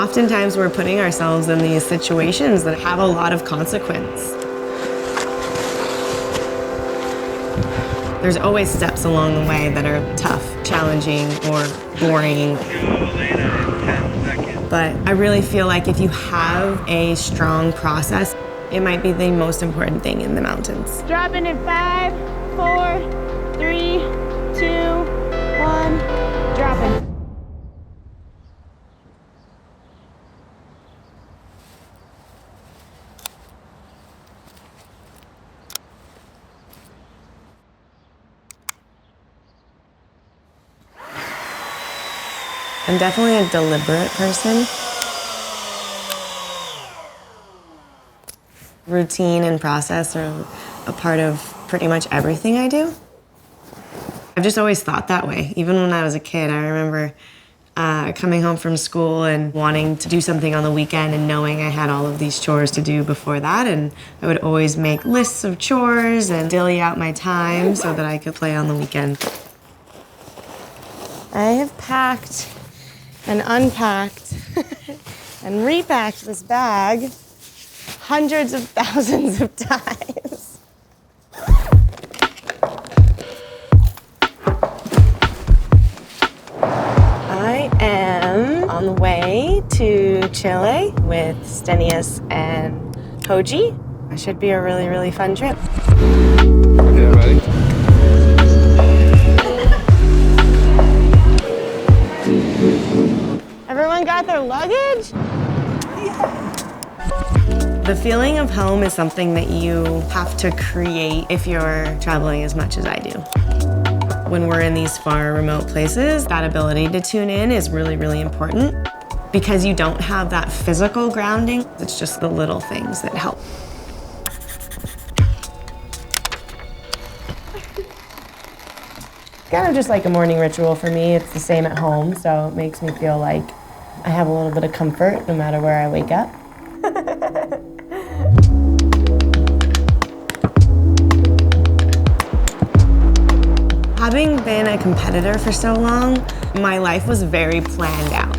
Oftentimes we're putting ourselves in these situations that have a lot of consequence. There's always steps along the way that are tough, challenging, or boring. But I really feel like if you have a strong process, it might be the most important thing in the mountains. Dropping in 5, 4, 3, 2, 1, dropping. I'm definitely a deliberate person. Routine and process are a part of pretty much everything I do. I've just always thought that way. Even when I was a kid, I remember coming home from school and wanting to do something on the weekend and knowing I had all of these chores to do before that. And I would always make lists of chores and dilly out my time so that I could play on the weekend. I have packed and unpacked and repacked this bag hundreds of thousands of times. I am on the way to Chile with Stenius and Hoji. It should be a really, really fun trip. Yeah, ready? Everyone got their luggage? The feeling of home is something that you have to create if you're traveling as much as I do. When we're in these far remote places, that ability to tune in is really, really important because you don't have that physical grounding. It's just the little things that help. Kind of just like a morning ritual for me. It's the same at home, so it makes me feel like I have a little bit of comfort no matter where I wake up. Having been a competitor for so long, my life was very planned out.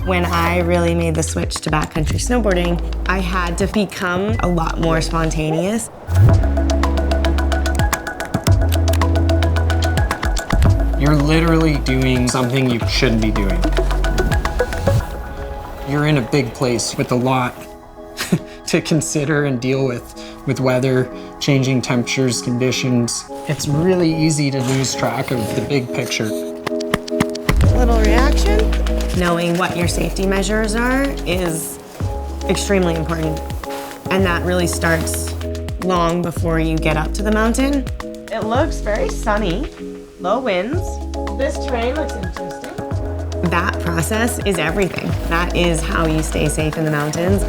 When I really made the switch to backcountry snowboarding, I had to become a lot more spontaneous. You're literally doing something you shouldn't be doing. You're in a big place with a lot to consider and deal with weather, changing temperatures, conditions. It's really easy to lose track of the big picture. Little reaction. Knowing what your safety measures are is extremely important. And that really starts long before you get up to the mountain. It looks very sunny, low winds. This terrain looks interesting. That process is everything. That is how you stay safe in the mountains.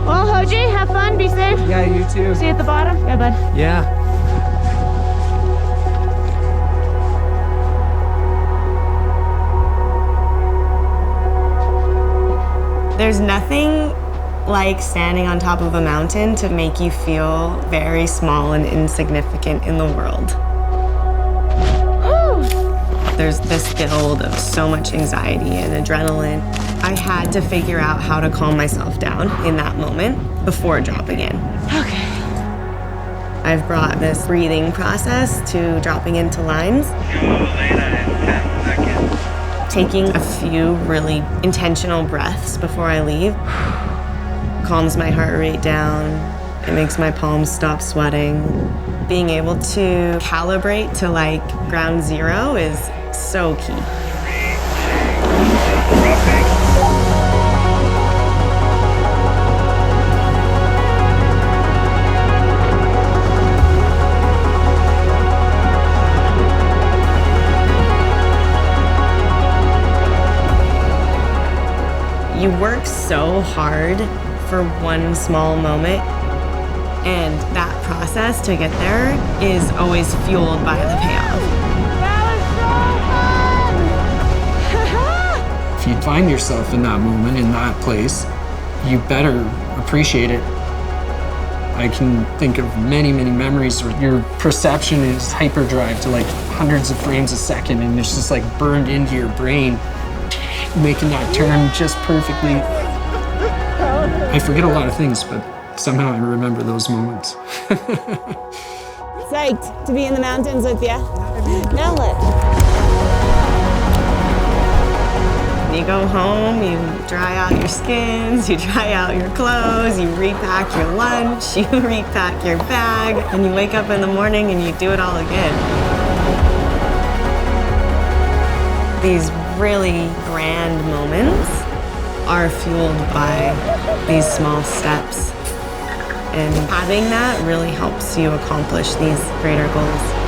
Well, Hoji, have fun, be safe. Yeah, you too. See you at the bottom? Yeah, bud. Yeah. There's nothing like standing on top of a mountain to make you feel very small and insignificant in the world. There's this build of so much anxiety and adrenaline. I had to figure out how to calm myself down in that moment before dropping in. Okay. I've brought this breathing process to dropping into lines. Taking a few really intentional breaths before I leave calms my heart rate down. It makes my palms stop sweating. Being able to calibrate to like ground zero is so key. You You work so hard for one small moment, and that process to get there is always fueled by the payoff. If you find yourself in that moment, in that place, you better appreciate it. I can think of many, many memories where your perception is hyperdrive to like hundreds of frames a second, and it's just like burned into your brain, making that turn just perfectly. I forget a lot of things, but somehow I remember those moments. Psyched to be in the mountains with you. Now let's. You go home, you dry out your skins, you dry out your clothes, you repack your lunch, you repack your bag, and you wake up in the morning and you do it all again. These really grand moments are fueled by these small steps. And having that really helps you accomplish these greater goals.